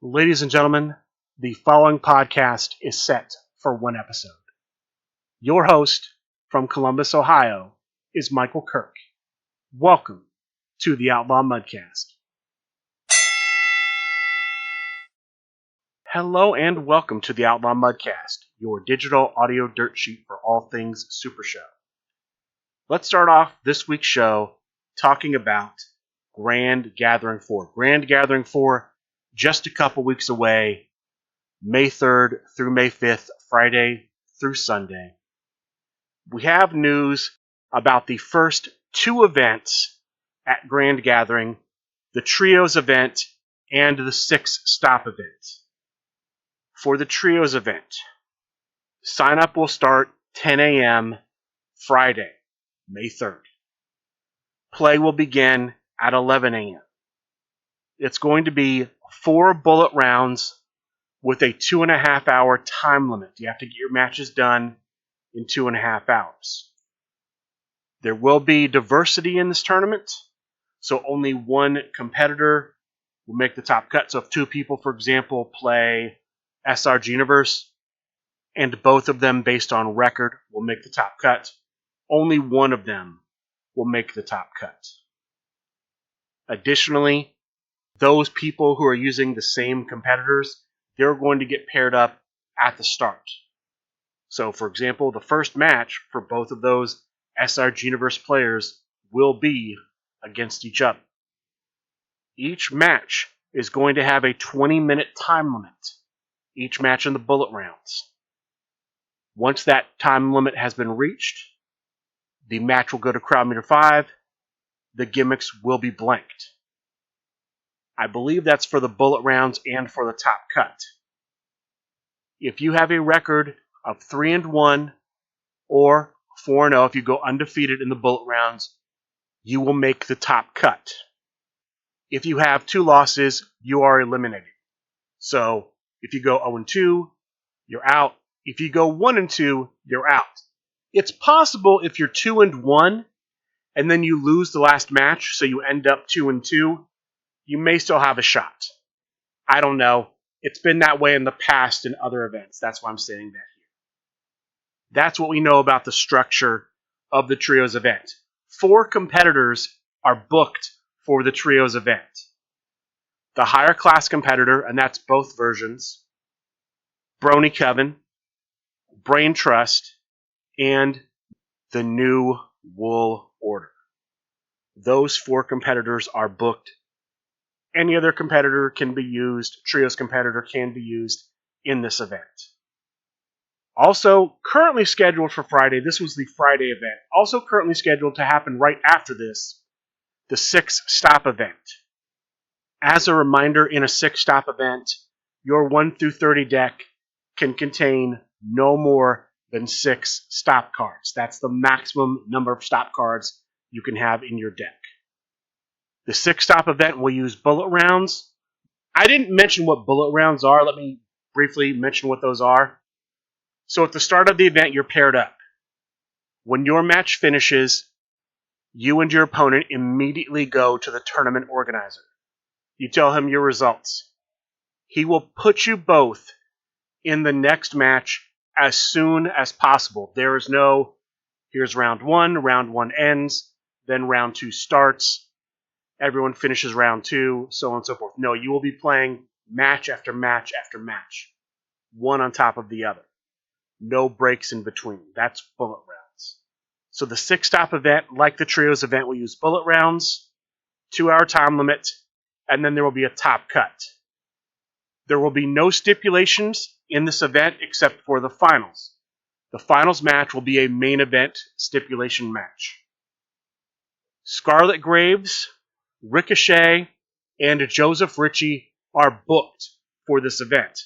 Ladies and gentlemen, the following podcast is set for one episode. Your host from Columbus, Ohio, is Michael Kirk. Welcome to the Outlaw Mudcast. Hello and welcome to the Outlaw Mudcast, your digital audio dirt sheet for all things Supershow. Let's start off this week's show talking about Grand Gathering 4. Grand Gathering 4, just a couple weeks away, May 3rd through May 5th, Friday through Sunday. We have news about the first two events at Grand Gathering, the Trios event and the 6-stop event. For the Trios event, sign up will start 10 a.m. Friday, May 3rd. Play will begin at 11 a.m. It's going to be 4 bullet rounds with a 2.5 hour time limit. You have to get your matches done in 2.5 hours. There will be diversity in this tournament, so only one competitor will make the top cut. So if two people, for example, play SRG Universe, and both of them, based on record, will make the top cut, only one of them will make the top cut. Additionally, those people who are using the same competitors, they're going to get paired up at the start. So, for example, the first match for both of those SRG Universe players will be against each other. Each match is going to have a 20-minute time limit, each match in the bullet rounds. Once that time limit has been reached, the match will go to crowd meter 5. The gimmicks will be blanked. I believe that's for the bullet rounds and for the top cut. If you have a record of 3-1 or 4-0, if you go undefeated in the bullet rounds, you will make the top cut. If you have 2 losses, you are eliminated. So if you go 0-2, you're out. If you go 1-2, you're out. It's possible if you're 2-1 and then you lose the last match, so you end up 2-2, you may still have a shot. I don't know. It's been that way in the past in other events. That's why I'm saying that here. That's what we know about the structure of the Trios event. 4 competitors are booked for the Trios event. The higher class competitor, and that's both versions, Brony Coven, Brain Trust, and the New Wool Order. Those 4 competitors are booked. Any other competitor can be used, Trios competitor can be used in this event. Also, currently scheduled for Friday, this was the Friday event, also currently scheduled to happen right after this, the 6-stop event. As a reminder, in a 6-stop event, your 1 through 30 deck can contain no more than 6 stop cards. That's the maximum number of stop cards you can have in your deck. The 6-stop event will use bullet rounds. I didn't mention what bullet rounds are. Let me briefly mention what those are. So at the start of the event, you're paired up. When your match finishes, you and your opponent immediately go to the tournament organizer. You tell him your results. He will put you both in the next match as soon as possible. There is no, here's round 1 ends, then round 2 starts. Everyone finishes round 2, so on and so forth. No, you will be playing match after match after match, one on top of the other. No breaks in between. That's bullet rounds. So the 6-stop event, like the Trios event, will use bullet rounds, 2-hour time limit, and then there will be a top cut. There will be no stipulations in this event except for the finals. The finals match will be a main event stipulation match. Scarlet Graves, Ricochet, and Joseph Ritchie are booked for this event.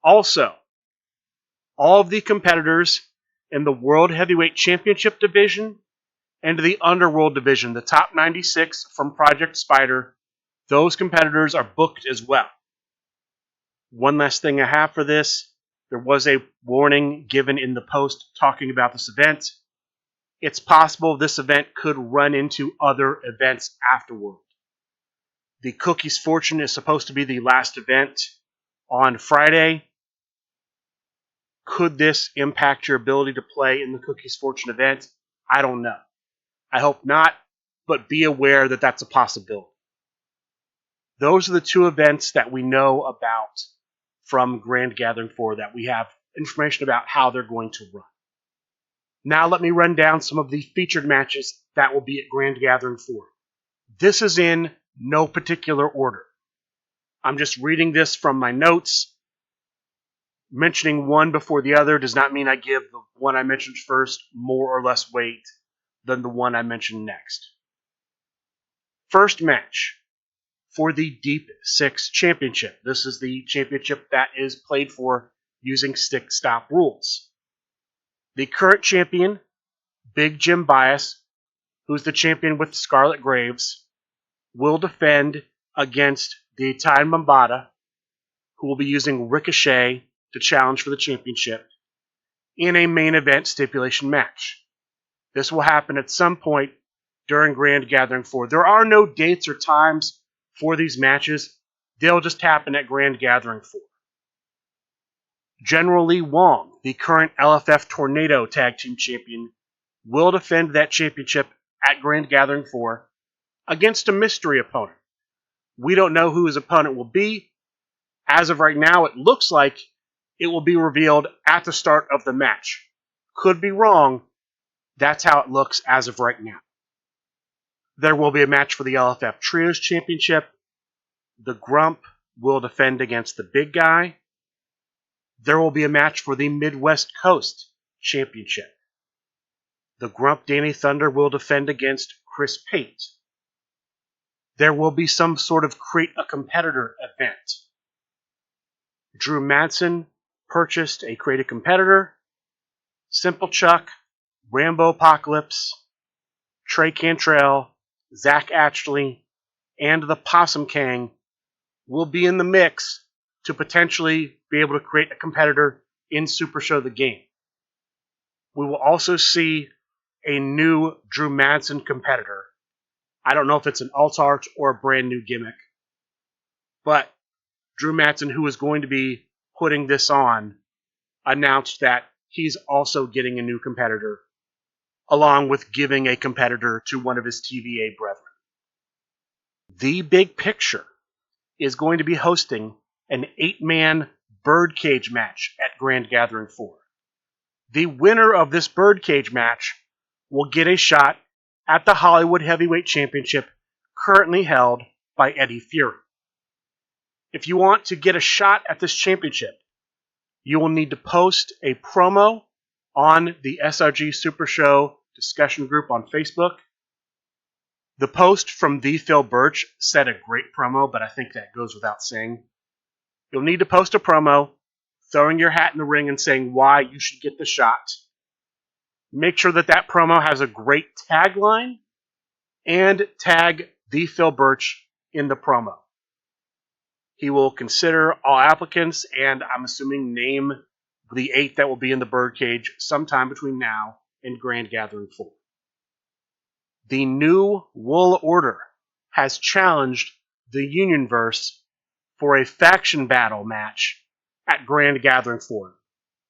Also, all of the competitors in the World Heavyweight Championship division and the Underworld division, the top 96 from Project Spider, those competitors are booked as well. One last thing I have for this, there was a warning given in the post talking about this event. It's possible this event could run into other events afterward. The Cookie's Fortune is supposed to be the last event on Friday. Could this impact your ability to play in the Cookie's Fortune event? I don't know. I hope not, but be aware that that's a possibility. Those are the two events that we know about from Grand Gathering 4 that we have information about how they're going to run. Now let me run down some of the featured matches that will be at Grand Gathering 4. This is in no particular order. I'm just reading this from my notes. Mentioning one before the other does not mean I give the one I mentioned first more or less weight than the one I mentioned next. First match for the Deep Six Championship. This is the championship that is played for using stick-stop rules. The current champion, Big Jim Bias, who's the champion with Scarlet Graves, will defend against the Tai Mambata, who will be using Ricochet to challenge for the championship in a main event stipulation match. This will happen at some point during Grand Gathering 4. There are no dates or times for these matches. They'll just happen at Grand Gathering 4. General Lee Wong, the current LFF Tornado Tag Team Champion, will defend that championship at Grand Gathering 4 against a mystery opponent. We don't know who his opponent will be. As of right now, it looks like it will be revealed at the start of the match. Could be wrong. That's how it looks as of right now. There will be a match for the LFF Trios Championship. The Grump will defend against the Big Guy. There will be a match for the Midwest Coast Championship. The Grump Danny Thunder will defend against Chris Pate. There will be some sort of Create a Competitor event. Drew Madsen purchased a Create a Competitor. Simple Chuck, Rambo Apocalypse, Trey Cantrell, Zach Ashley, and the Possum King will be in the mix to potentially be able to create a competitor in Super Show the game. We will also see a new Drew Madsen competitor. I don't know if it's an alt-art or a brand new gimmick, but Drew Madsen, who is going to be putting this on, announced that he's also getting a new competitor, along with giving a competitor to one of his TVA brethren. The Big Picture is going to be hosting an 8-man birdcage match at Grand Gathering 4. The winner of this birdcage match will get a shot at the Hollywood Heavyweight Championship currently held by Eddie Fury. If you want to get a shot at this championship, you will need to post a promo on the SRG Super Show discussion group on Facebook. The post from the Phil Birch said a great promo, but I think that goes without saying. You'll need to post a promo, throwing your hat in the ring and saying why you should get the shot. Make sure that that promo has a great tagline and tag the Phil Birch in the promo. He will consider all applicants and I'm assuming name the 8 that will be in the birdcage sometime between now and Grand Gathering 4. The New Wool Order has challenged the Unionverse for a faction battle match at Grand Gathering 4.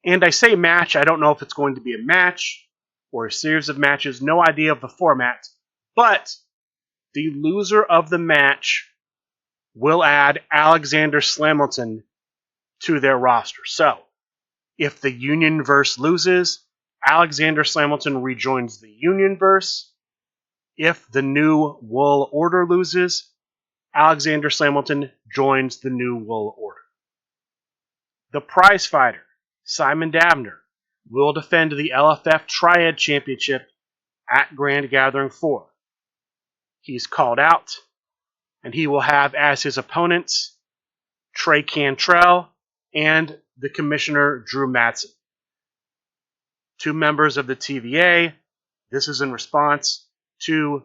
And I say match, I don't know if it's going to be a match or a series of matches, no idea of the format, but the loser of the match will add Alexander Slamilton to their roster. So, if the Unionverse loses, Alexander Slamilton rejoins the Unionverse. If the New Wool Order loses, Alexander Slamilton joins the New Wool Order. The prize fighter, Simon Dabner, will defend the LFF Triad Championship at Grand Gathering 4. He's called out, and he will have as his opponents Trey Cantrell and the Commissioner Drew Madsen. 2 members of the TVA. This is in response to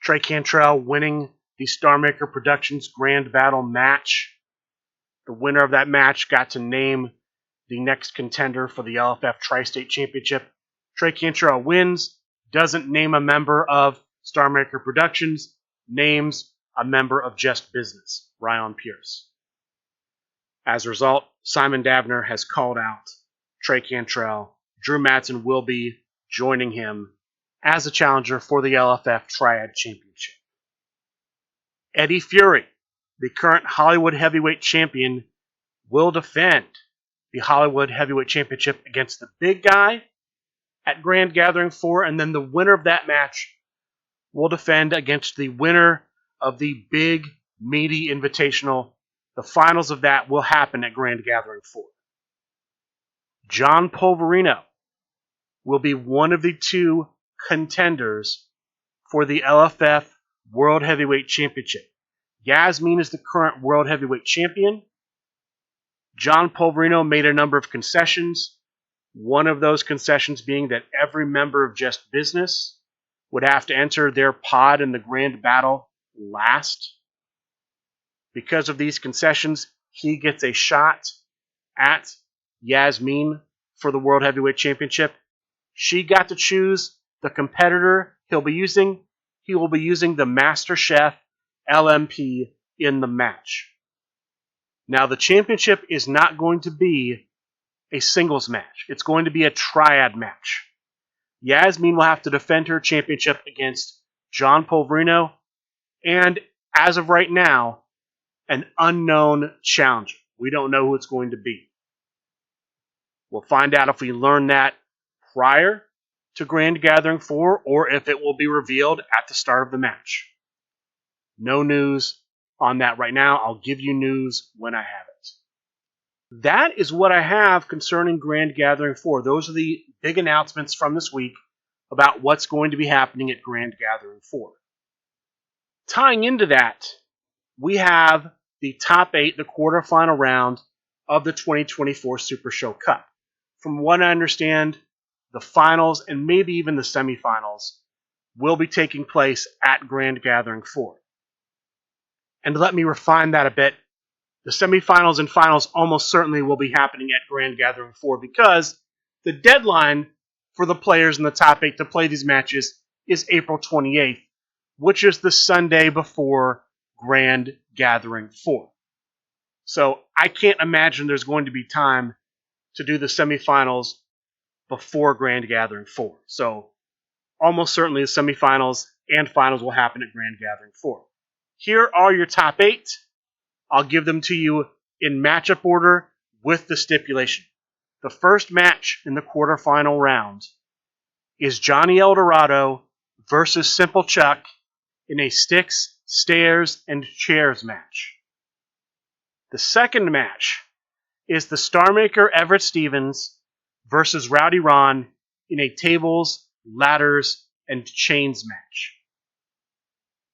Trey Cantrell winning the Star Maker Productions Grand Battle match. The winner of that match got to name the next contender for the LFF Tri-State Championship. Trey Cantrell wins, doesn't name a member of Star Maker Productions, names a member of Just Business, Ryan Pierce. As a result, Simon Dabner has called out Trey Cantrell. Drew Madsen will be joining him as a challenger for the LFF Triad Championship. Eddie Fury, the current Hollywood Heavyweight Champion, will defend the Hollywood Heavyweight Championship against the big guy at Grand Gathering 4, and then the winner of that match will defend against the winner of the big, meaty invitational. The finals of that will happen at Grand Gathering 4. John Polverino will be one of the two contenders for the LFF World Heavyweight Championship. Yasmin is the current World Heavyweight Champion. John Polverino made a number of concessions. One of those concessions being that every member of Just Business would have to enter their pod in the grand battle last. Because of these concessions, he gets a shot at Yasmin for the World Heavyweight Championship. She got to choose the competitor he'll be using. He will be using the Master Chef LMP in the match. Now, the championship is not going to be a singles match. It's going to be a triad match. Yasmin will have to defend her championship against John Polverino and, as of right now, an unknown challenger. We don't know who it's going to be. We'll find out if we learn that prior to Grand Gathering 4 or if it will be revealed at the start of the match. No news on that right now. I'll give you news when I have it. That is what I have concerning Grand Gathering 4. Those are the big announcements from this week about what's going to be happening at Grand Gathering 4. Tying into that, we have the top 8, the quarterfinal round of the 2024 Super Show Cup. From what I understand, the finals and maybe even the semifinals will be taking place at Grand Gathering 4. And let me refine that a bit. The semifinals and finals almost certainly will be happening at Grand Gathering 4 because the deadline for the players in the top 8 to play these matches is April 28th, which is the Sunday before Grand Gathering 4. So I can't imagine there's going to be time to do the semifinals before Grand Gathering 4. So almost certainly the semifinals and finals will happen at Grand Gathering 4. Here are your top 8. I'll give them to you in matchup order with the stipulation. The first match in the quarterfinal round is Johnny Eldorado versus Simple Chuck in a sticks, stairs, and chairs match. The second match is the Star Maker Everett Stevens versus Rowdy Ron in a tables, ladders, and chains match.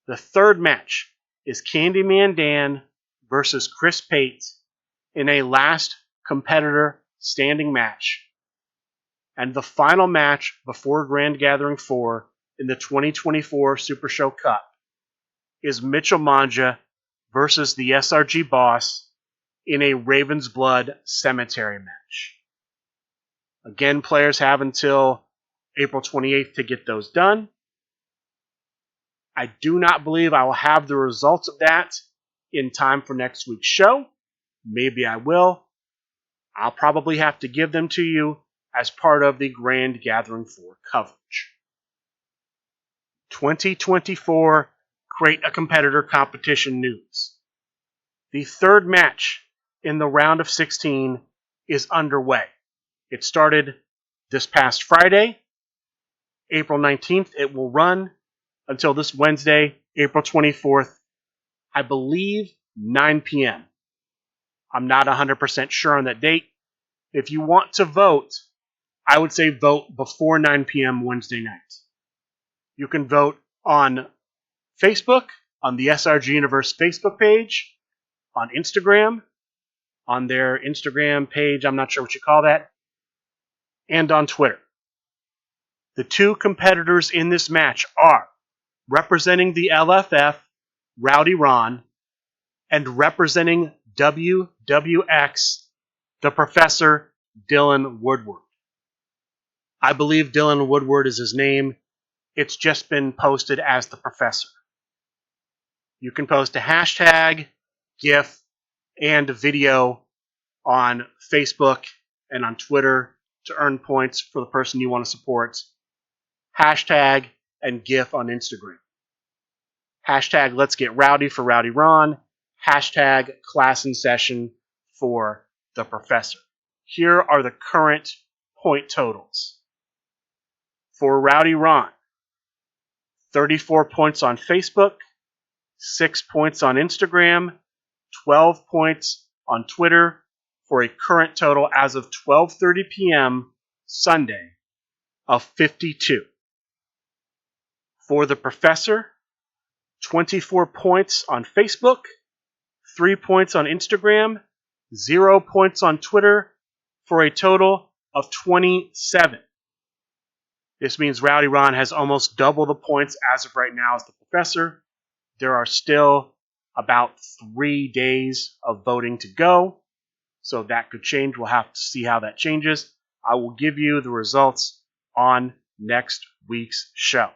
The third match is Candyman Dan versus Chris Pate in a last competitor standing match. And the final match before Grand Gathering 4 in the 2024 Super Show Cup is Mitchell Manja versus the SRG Boss in a Raven's Blood Cemetery match. Again, players have until April 28th to get those done. I do not believe I will have the results of that in time for next week's show. Maybe I will. I'll probably have to give them to you as part of the Grand Gathering 4 coverage. 2024 Create a Competitor competition news. The third match in the round of 16 is underway. It started this past Friday, April 19th. It will run until this Wednesday, April 24th, I believe 9 p.m. I'm not 100% sure on that date. If you want to vote, I would say vote before 9 p.m. Wednesday night. You can vote on Facebook, on the SRG Universe Facebook page, on Instagram, on their Instagram page, I'm not sure what you call that, and on Twitter. The two competitors in this match are representing the LFF, Rowdy Ron, and representing WWX, the Professor Dylan Woodward. I believe Dylan Woodward is his name. It's just been posted as the Professor. You can post a hashtag, GIF, and a video on Facebook and on Twitter to earn points for the person you want to support. Hashtag and GIF on Instagram. Hashtag Let's Get Rowdy for Rowdy Ron. Hashtag Class in Session for the Professor. Here are the current point totals. For Rowdy Ron, 34 points on Facebook, 6 points on Instagram, 12 points on Twitter, for a current total as of 12:30 p.m. Sunday of 52. For the Professor, 24 points on Facebook, 3 points on Instagram, 0 points on Twitter, for a total of 27. This means Rowdy Ron has almost double the points as of right now as the Professor. There are still about 3 days of voting to go, so that could change. We'll have to see how that changes. I will give you the results on next week's show.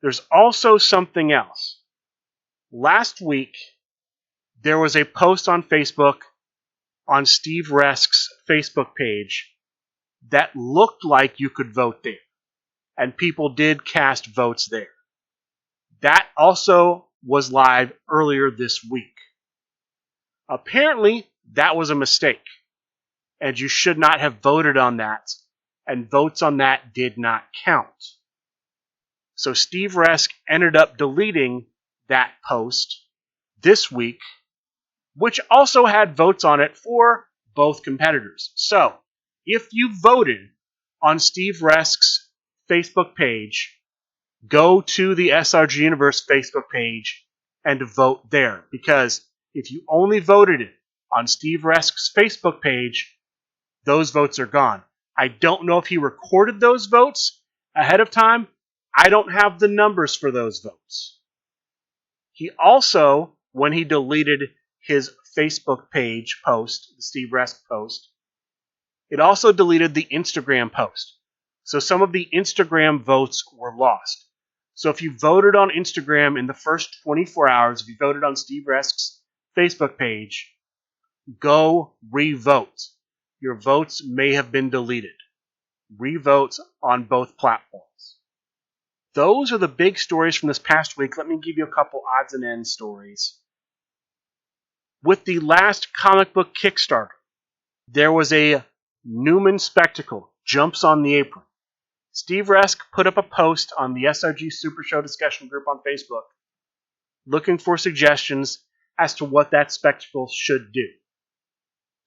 There's also something else. Last week, there was a post on Facebook on Steve Resk's Facebook page that looked like you could vote there, and people did cast votes there. That also was live earlier this week. Apparently, that was a mistake, and you should not have voted on that, and votes on that did not count. So Steve Resk ended up deleting that post this week, which also had votes on it for both competitors. So, if you voted on Steve Resk's Facebook page, go to the SRG Universe Facebook page and vote there. Because if you only voted it on Steve Resk's Facebook page, those votes are gone. I don't know if he recorded those votes ahead of time. I don't have the numbers for those votes. He also, when he deleted his Facebook page post, the Steve Resk post, it also deleted the Instagram post. So some of the Instagram votes were lost. So if you voted on Instagram in the first 24 hours, if you voted on Steve Resk's Facebook page, go re-vote. Your votes may have been deleted. Re-vote on both platforms. Those are the big stories from this past week. Let me give you a couple odds and ends stories. With the last comic book Kickstarter, there was a Newman Spectacle, Jumps on the Apron. Steve Resk put up a post on the SRG Super Show discussion group on Facebook looking for suggestions as to what that spectacle should do.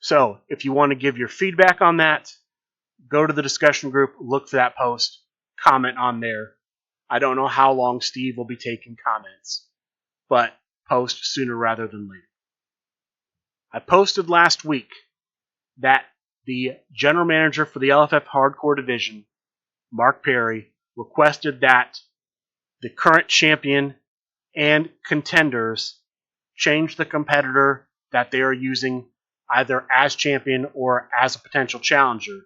So, if you want to give your feedback on that, go to the discussion group, look for that post, comment on there. I don't know how long Steve will be taking comments, but post sooner rather than later. I posted last week that the general manager for the LFF Hardcore Division, Mark Perry, requested that the current champion and contenders change the competitor that they are using either as champion or as a potential challenger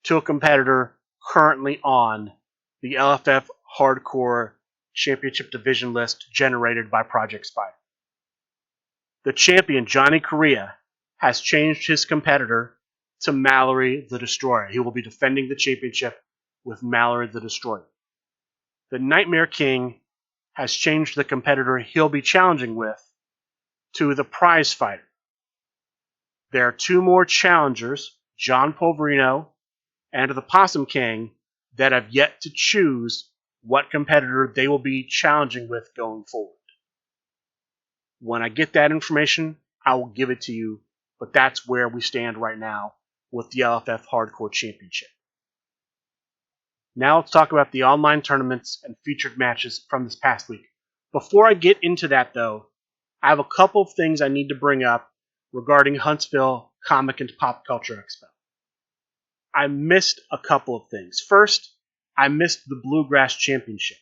to a competitor currently on the LFF Hardcore Championship Division list generated by Project Spider. The champion, Johnny Correa, has changed his competitor to Mallory the Destroyer. He will be defending the championship with Mallory the Destroyer. The Nightmare King has changed the competitor he'll be challenging with to the Prize Fighter. There are 2 more challengers, John Polverino and the Possum King, that have yet to choose what competitor they will be challenging with going forward. When I get that information, I will give it to you, but that's where we stand right now with the LFF Hardcore Championship. Now let's talk about the online tournaments and featured matches from this past week. Before I get into that, though, I have a couple of things I need to bring up regarding Huntsville Comic and Pop Culture Expo. I missed a couple of things. First, I missed the Bluegrass Championship.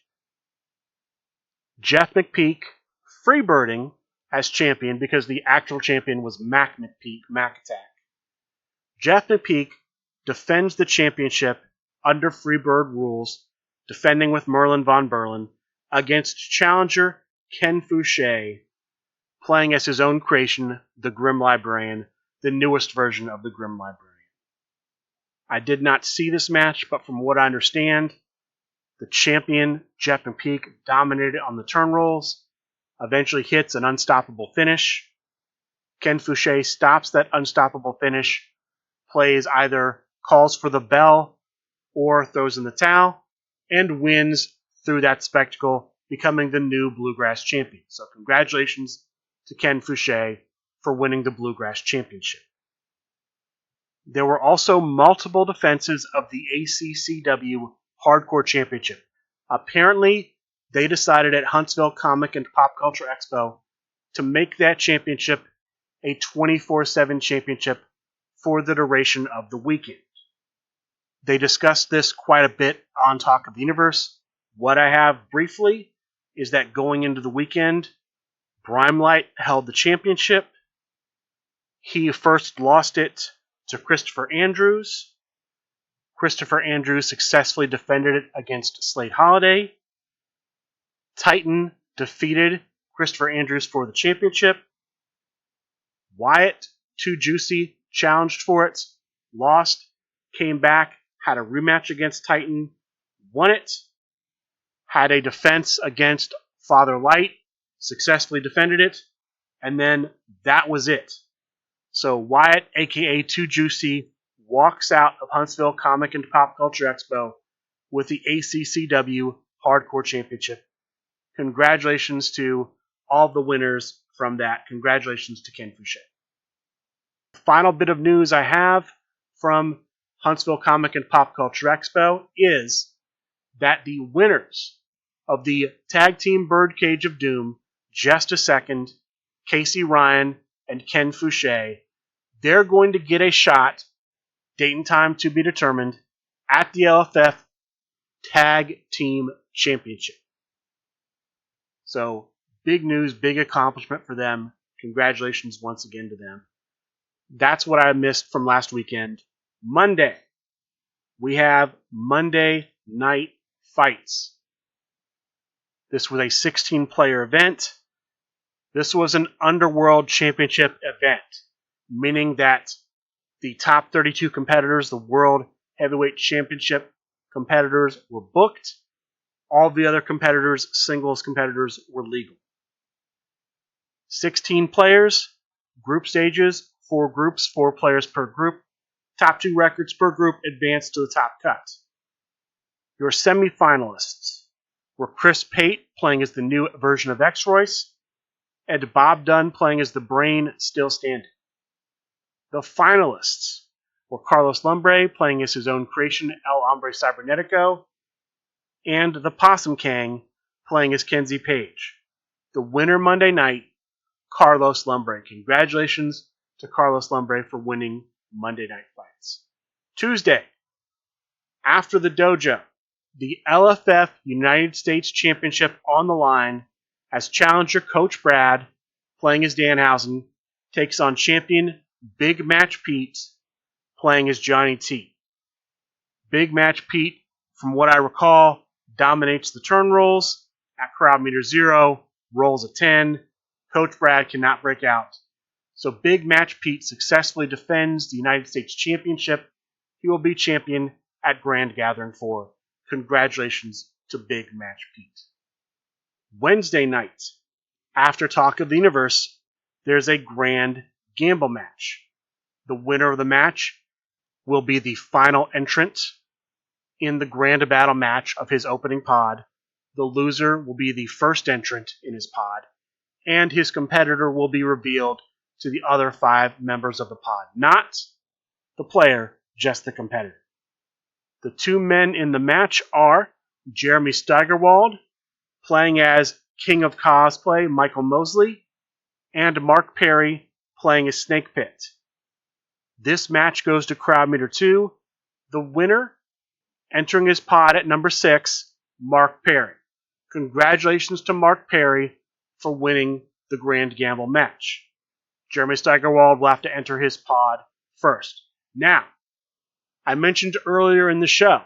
Jeff McPeak freebirding as champion because the actual champion was Mac McPeak, Mac Attack. Jeff McPeak defends the championship under Freebird rules, defending with Merlin Von Berlin against challenger Ken Fouché, playing as his own creation, the Grim Librarian, the newest version of the Grim Librarian. I did not see this match, but from what I understand, the champion, Jeff McPeak, dominated on the turn rolls, eventually hits an unstoppable finish. Ken Fouché stops that unstoppable finish, either calls for the bell or throws in the towel, and wins through that spectacle, becoming the new Bluegrass champion. So congratulations to Ken Fouché for winning the Bluegrass Championship. There were also multiple defenses of the ACCW Hardcore Championship. Apparently, they decided at Huntsville Comic and Pop Culture Expo to make that championship a 24/7 championship for the duration of the weekend. They discussed this quite a bit on Talk of the Universe. What I have briefly is that going into the weekend, Brimelight held the championship. He first lost it to Christopher Andrews. Christopher Andrews successfully defended it against Slade Holiday. Titan defeated Christopher Andrews for the championship. Wyatt, Too Juicy, challenged for it, lost, came back, had a rematch against Titan, won it, had a defense against Father Light, successfully defended it, and then that was it. So Wyatt, aka Too Juicy, walks out of Huntsville Comic and Pop Culture Expo with the ACCW Hardcore Championship. Congratulations to all the winners from that. Congratulations to Ken Fouché. The final bit of news I have from Huntsville Comic and Pop Culture Expo is that the winners of the Tag Team Birdcage of Doom, Just a Second, Casey Ryan, and Ken Fouché, they're going to get a shot, date and time to be determined, at the LFF Tag Team Championship. So, big news, big accomplishment for them. Congratulations once again to them. That's what I missed from last weekend. Monday, we have Monday Night Fights. This was a 16-player event. This was an Underworld Championship event, meaning that the top 32 competitors, the World Heavyweight Championship competitors, were booked. All the other competitors, singles competitors, were legal. 16 players, group stages, 4 groups, 4 players per group. Top 2 records per group advance to the top cut. Your semifinalists were Chris Pate playing as the new version of X-Royce, and Bob Dunn playing as the Brain Still Standing. The finalists were Carlos Lumbre playing as his own creation, El Hombre Cybernetico, and the Possum King playing as Kenzie Page. The winner Monday night, Carlos Lumbre. Congratulations to Carlos Lumbre for winning Monday Night Fights. Tuesday, after the dojo, the LFF United States Championship on the line as challenger Coach Brad, playing as Danhausen, takes on champion Big Match Pete, playing as Johnny T. Big Match Pete, from what I recall, dominates the turn rolls at crowd meter 0, rolls a 10. Coach Brad cannot break out. So Big Match Pete successfully defends the United States Championship. He will be champion at Grand Gathering 4. Congratulations to Big Match Pete. Wednesday night, after Talk of the Universe, there's a Grand Gamble match. The winner of the match will be the final entrant in the Grand Battle match of his opening pod. The loser will be the first entrant in his pod, and his competitor will be revealed to the other 5 members of the pod. Not the player, just the competitor. The 2 men in the match are Jeremy Steigerwald, playing as King of Cosplay Michael Mosley, and Mark Perry, playing as Snake Pit. This match goes to crowd meter 2. The winner, entering his pod at number 6, Mark Perry. Congratulations to Mark Perry for winning the Grand Gamble match. Jeremy Steigerwald will have to enter his pod first. Now, I mentioned earlier in the show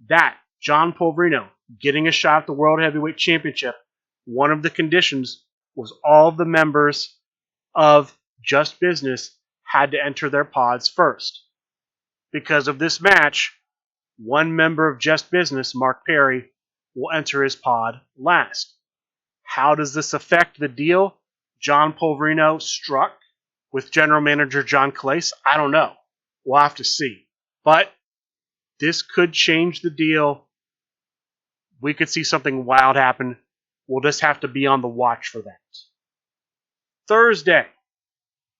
that John Polverino, getting a shot at the World Heavyweight Championship, one of the conditions was all of the members of Just Business had to enter their pods first. Because of this match, one member of Just Business, Mark Perry, will enter his pod last. How does this affect the deal John Polverino struck with general manager John Calais? I don't know. We'll have to see. But this could change the deal. We could see something wild happen. We'll just have to be on the watch for that. Thursday,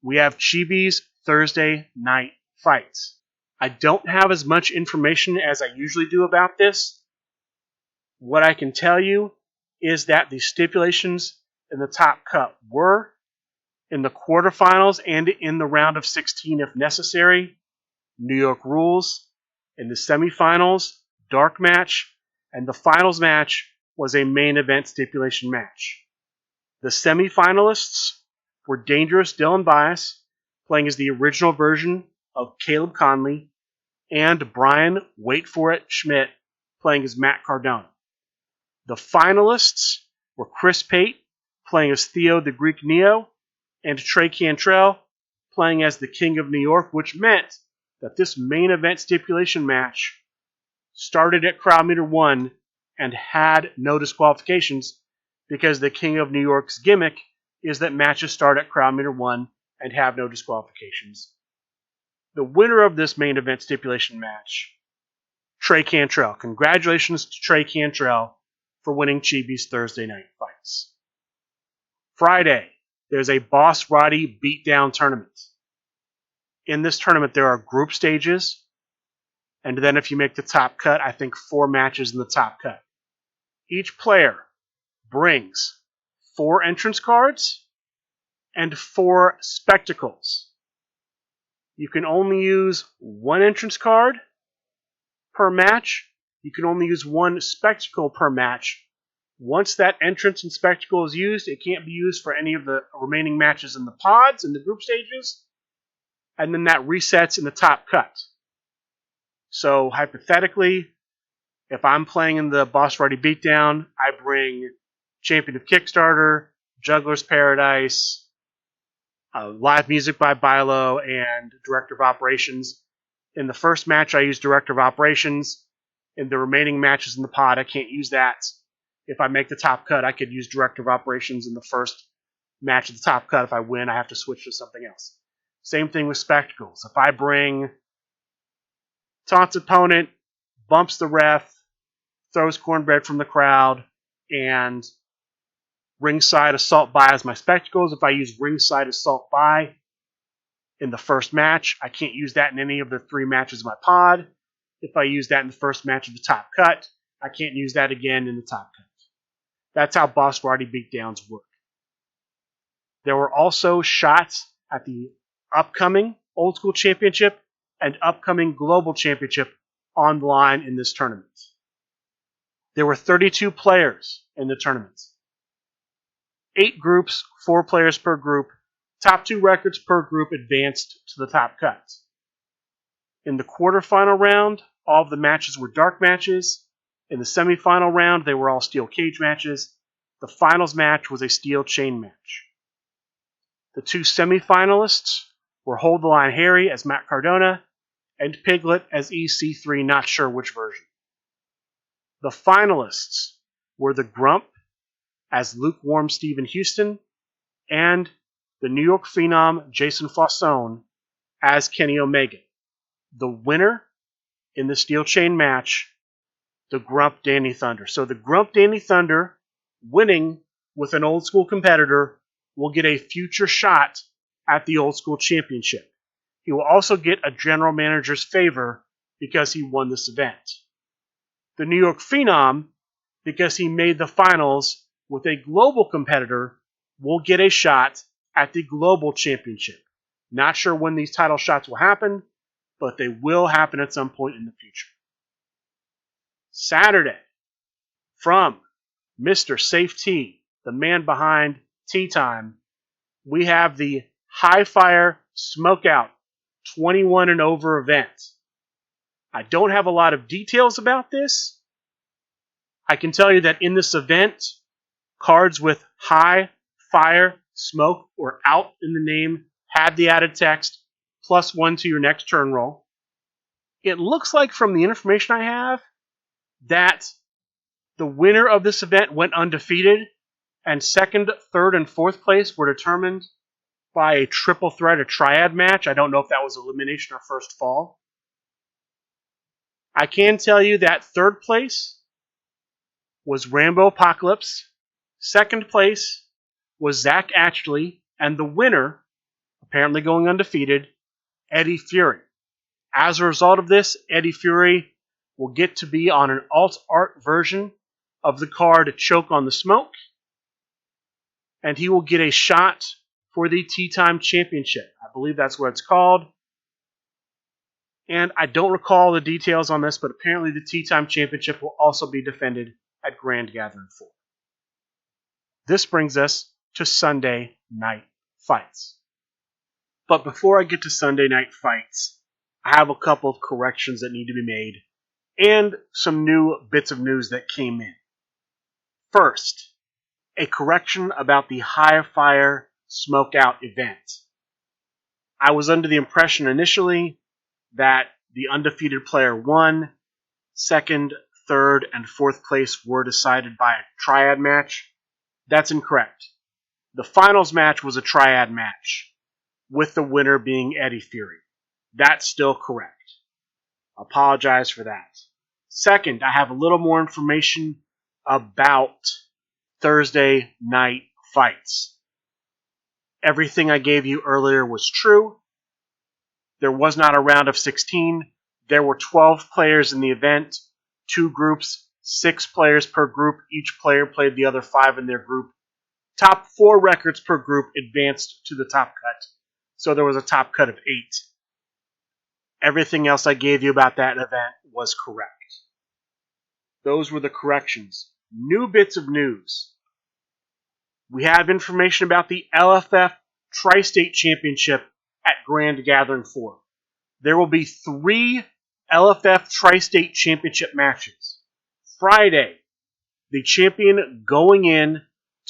we have Chibi's Thursday night fights. I don't have as much information as I usually do about this. What I can tell you is that the stipulations in the Top Cut were in the quarterfinals and in the round of 16 if necessary, New York rules. In the semifinals, dark match, and the finals match was a main event stipulation match. The semifinalists were Dangerous Dylan Bias, playing as the original version of Caleb Conley, and Brian, wait for it, Schmidt, playing as Matt Cardona. The finalists were Chris Pate, playing as Theo the Greek Neo, and Trey Cantrell, playing as the King of New York, which meant that this main event stipulation match started at crowd meter 1 and had no disqualifications because the King of New York's gimmick is that matches start at crowd meter 1 and have no disqualifications. The winner of this main event stipulation match, Trey Cantrell. Congratulations to Trey Cantrell for winning Chibi's Thursday night fights. Friday, there's a Boss Roddy Beatdown tournament. In this tournament, there are group stages, and then if you make the top cut, I think 4 matches in the top cut. Each player brings 4 entrance cards and 4 spectacles. You can only use 1 entrance card per match. You can only use 1 spectacle per match. Once that entrance and spectacle is used, it can't be used for any of the remaining matches in the pods and the group stages. And then that resets in the top cut. So hypothetically, if I'm playing in the Boss Roddy Beatdown, I bring Champion of Kickstarter, Juggler's Paradise, live music by Bilo, and Director of Operations. In the first match, I use Director of Operations. In the remaining matches in the pod, I can't use that. If I make the top cut, I could use Director of Operations in the first match of the top cut. If I win, I have to switch to something else. Same thing with spectacles. If I bring taunts opponent, bumps the ref, throws cornbread from the crowd, and ringside assault by as my spectacles, if I use ringside assault by in the first match, I can't use that in any of the 3 matches of my pod. If I use that in the first match of the top cut, I can't use that again in the top cut. That's how Boss Roddy Beatdowns work. There were also shots at the upcoming Old School Championship and upcoming Global Championship on the line in this tournament. There were 32 players in the tournament. 8 groups, 4 players per group. Top 2 records per group advanced to the top cut. In the quarterfinal round, all of the matches were dark matches. In the semifinal round, they were all steel cage matches. The finals match was a steel chain match. The 2 semifinalists were Hold the Line Harry as Matt Cardona and Piglet as EC3, not sure which version. The finalists were the Grump as Lukewarm Stephen Houston and the New York Phenom Jason Faussone as Kenny Omega. The winner in the steel chain match, the Grump Danny Thunder. So the Grump Danny Thunder winning with an Old School competitor will get a future shot at the Old School Championship. He will also get a general manager's favor because he won this event. The New York Phenom, because he made the finals with a global competitor, will get a shot at the Global Championship. Not sure when these title shots will happen, but they will happen at some point in the future. Saturday, from Mr. Safe T, the man behind Tea Time, we have the High Fire Smokeout 21 and over event. I don't have a lot of details about this. I can tell you that in this event, Cards with high, fire, smoke, or out in the name had the added text, +1 to your next turn roll. It looks like from the information I have that the winner of this event went undefeated, and second, third, and fourth place were determined by a triple threat or triad match. I don't know if that was elimination or first fall. I can tell you that third place was Rambo Apocalypse. Second place was Zach Ashley. And the winner, apparently going undefeated, Eddie Fury. As a result of this, Eddie Fury will get to be on an alt-art version of the card Choke on the Smoke. And he will get a shot for the Tea Time Championship. I believe that's what it's called. And I don't recall the details on this, but apparently the Tea Time Championship will also be defended at Grand Gathering 4. This brings us to Sunday Night Fights. But before I get to Sunday Night Fights, I have a couple of corrections that need to be made and some new bits of news that came in. First, a correction about the High Fire Smoke Out event. I was under the impression initially that the undefeated player won, second, third, and fourth place were decided by a triad match. That's incorrect. The finals match was a triad match, with the winner being Eddie Fury. That's still correct. Apologize for that. Second, I have a little more information about Thursday Night Fights. Everything I gave you earlier was true. There was not a round of 16. There were 12 players in the event, 2 groups, 6 players per group. Each player played the other 5 in their group. Top 4 records per group advanced to the top cut. So there was a top cut of 8. Everything else I gave you about that event was correct. Those were the corrections. New bits of news. We have information about the LFF Tri-State Championship at Grand Gathering 4. There will be 3 LFF Tri-State Championship matches. Friday, the champion going in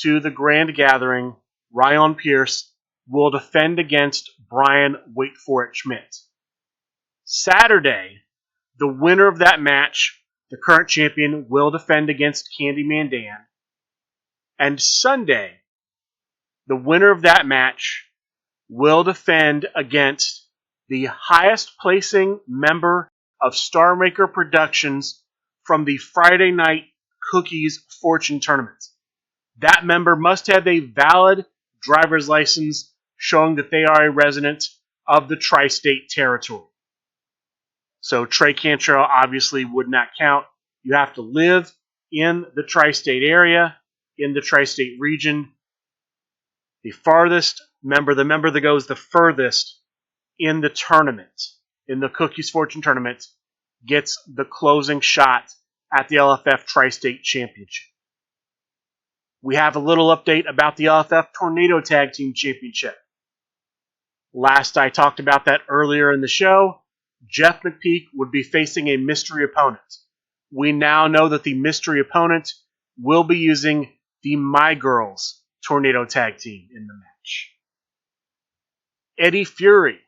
to the Grand Gathering, Ryan Pierce, will defend against Brian Wait For It Schmidt. Saturday, the winner of that match, the current champion, will defend against Candyman Dan. And Sunday, the winner of that match will defend against the highest placing member of Star Maker Productions from the Friday Night Cookies Fortune Tournament. That member must have a valid driver's license showing that they are a resident of the tri-state territory. So Trey Cantrell obviously would not count. You have to live in the tri-state area, in the tri-state region. The farthest member, the member that goes the furthest in the tournament, in the Cookies Fortune Tournament, gets the closing shot at the LFF Tri-State Championship. We have a little update about the LFF Tornado Tag Team Championship. Last I talked about that earlier in the show, Jeff McPeak would be facing a mystery opponent. We now know that the mystery opponent will be using the My Girls Tornado Tag Team in the match. Eddie Fury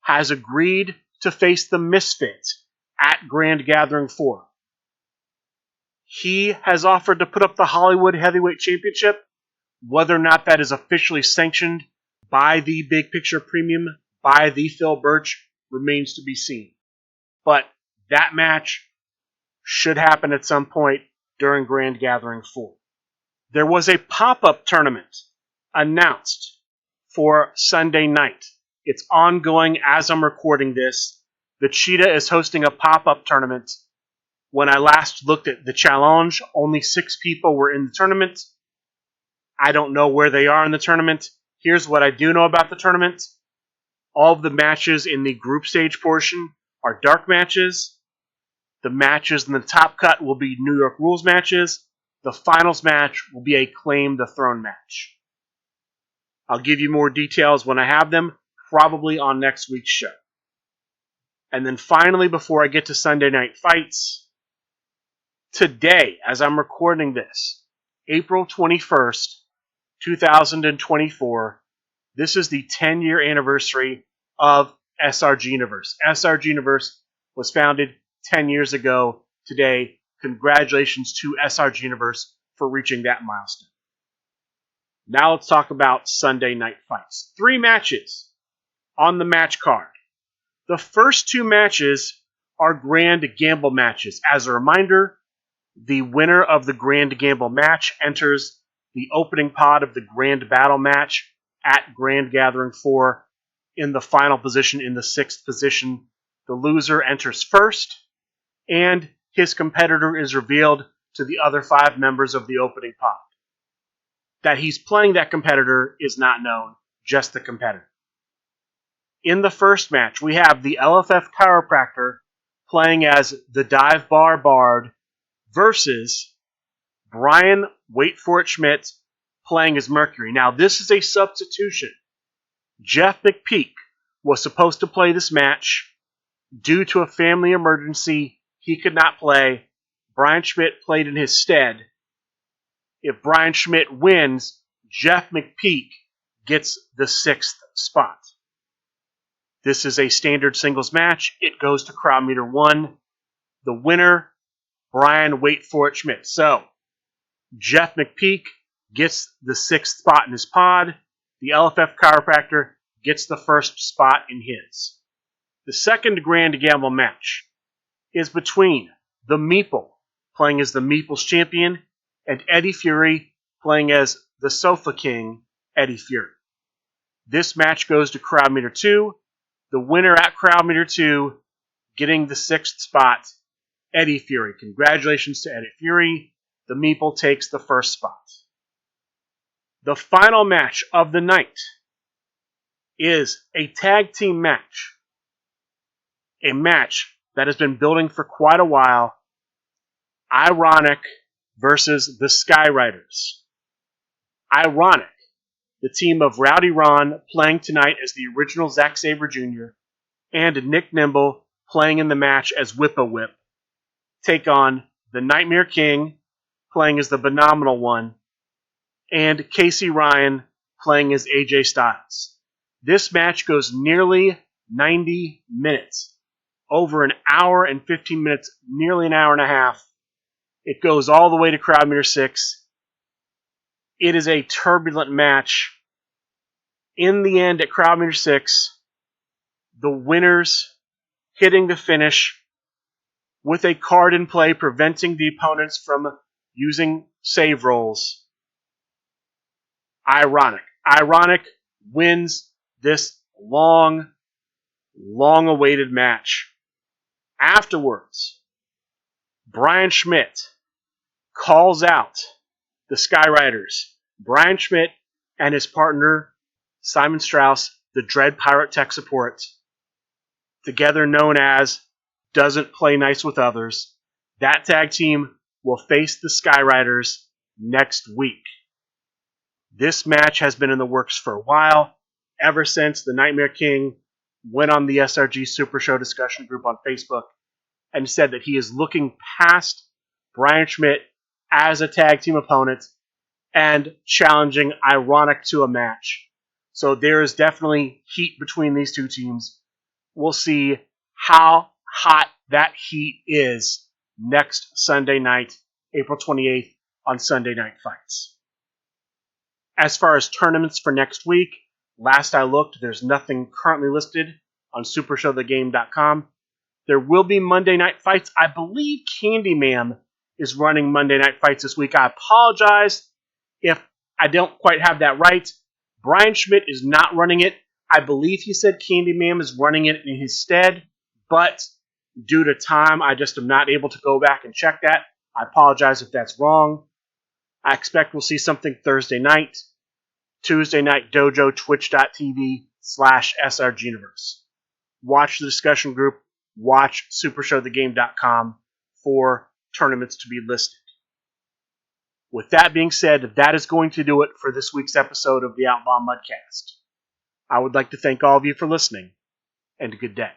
has agreed to face the Misfit at Grand Gathering 4. He has offered to put up the Hollywood Heavyweight Championship. Whether or not that is officially sanctioned by the Big Picture Premium, by the Phil Birch, remains to be seen. But that match should happen at some point during Grand Gathering 4. There was a pop-up tournament announced for Sunday night. It's ongoing as I'm recording this. The Cheetah is hosting a pop-up tournament. When I last looked at the challenge, only 6 people were in the tournament. I don't know where they are in the tournament. Here's what I do know about the tournament. All of the matches in the group stage portion are dark matches. The matches in the top cut will be New York Rules matches. The finals match will be a Claim the Throne match. I'll give you more details when I have them, probably on next week's show. And then finally, before I get to Sunday Night Fights, today, as I'm recording this, April 21st, 2024. This is the 10-year anniversary of SRG Universe. SRG Universe was founded 10 years ago today. Congratulations to SRG Universe for reaching that milestone. Now let's talk about Sunday night fights. 3 matches on the match card. The first 2 matches are Grand Gamble matches. As a reminder, the winner of the Grand Gamble match enters the opening pod of the Grand Battle match at Grand Gathering 4 in the final position, in the 6th position. The loser enters first, and his competitor is revealed to the other 5 members of the opening pod. That he's playing that competitor is not known, just the competitor. In the first match, we have the LFF Chiropractor playing as the Dive Bar Bard versus Brian Wait For It Schmidt playing as Mercury. Now, this is a substitution. Jeff McPeak was supposed to play this match. Due to a family emergency, he could not play. Brian Schmidt played in his stead. If Brian Schmidt wins, Jeff McPeak gets the 6th spot. This is a standard singles match. It goes to crowd meter 1. The winner, Brian Wait For It Schmidt. So, Jeff McPeak gets the 6th spot in his pod. The LFF Chiropractor gets the 1st spot in his. The second Grand Gamble match is between the Meeple, playing as the Meeple's champion, and Eddie Fury, playing as the Sofa King, Eddie Fury. This match goes to crowd meter 2. The winner at crowd meter 2, getting the 6th spot, Eddie Fury. Congratulations to Eddie Fury. The Meeple takes the 1st spot. The final match of the night is a tag team match. A match that has been building for quite a while. Ironic versus the Skyriders. Ironic, the team of Rowdy Ron playing tonight as the original Zack Sabre Jr. and Nick Nimble playing in the match as Whip-a-Whip, take on the Nightmare King playing as the Phenomenal One, and Casey Ryan playing as AJ Styles. This match goes nearly 90 minutes. Over an hour and 15 minutes, nearly an hour and a half. It goes all the way to crowd meter 6. It is a turbulent match. In the end, at crowd meter 6, the winners hitting the finish with a card in play, preventing the opponents from using save rolls. Ironic. Ironic wins this long-awaited match. Afterwards, Brian Schmidt calls out the Skyriders. Brian Schmidt and his partner, Simon Strauss, the Dread Pirate Tech Support, together known as Doesn't Play Nice with Others. That tag team will face the Skyriders next week. This match has been in the works for a while, ever since the Nightmare King went on the SRG Super Show discussion group on Facebook and said that he is looking past Brian Schmidt as a tag team opponent and challenging Ironic to a match. So there is definitely heat between these two teams. We'll see how hot that heat is next Sunday night, April 28th, on Sunday Night Fights. As far as tournaments for next week, last I looked, there's nothing currently listed on SupershowTheGame.com. There will be Monday Night Fights. I believe Candyman is running Monday Night Fights this week. I apologize if I don't quite have that right. Brian Schmidt is not running it. I believe he said Candyman is running it in his stead, but due to time, I just am not able to go back and check that. I apologize if that's wrong. I expect we'll see something Thursday night. Tuesday night dojo, twitch.tv/SRGuniverse. Watch the discussion group. Watch SupershowTheGame.com for tournaments to be listed. With that being said, that is going to do it for this week's episode of the Outlaw Mudcast. I would like to thank all of you for listening, and good day.